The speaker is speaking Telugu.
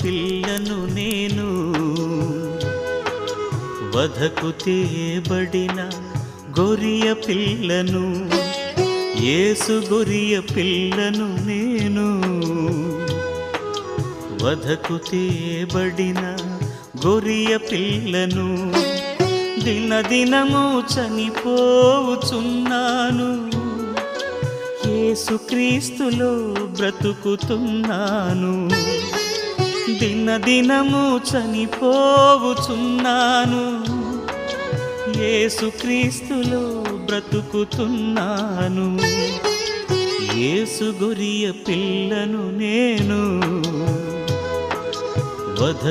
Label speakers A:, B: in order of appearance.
A: పిల్లను నేను, వధకు తేబడిన గొరియ పిల్లను, యేసు గొరియ పిల్లను నేను, వధకు తేబడిన గొరియ పిల్లను. దినదినము చనిపోవుచున్నాను, యేసుక్రీస్తులో బ్రతుకుతున్నాను. దినదినము చనిపోవుచున్నాను, యేసుక్రీస్తులో బ్రతుకుతున్నాను. యేసు గొరియ పిల్లను నేను, వధ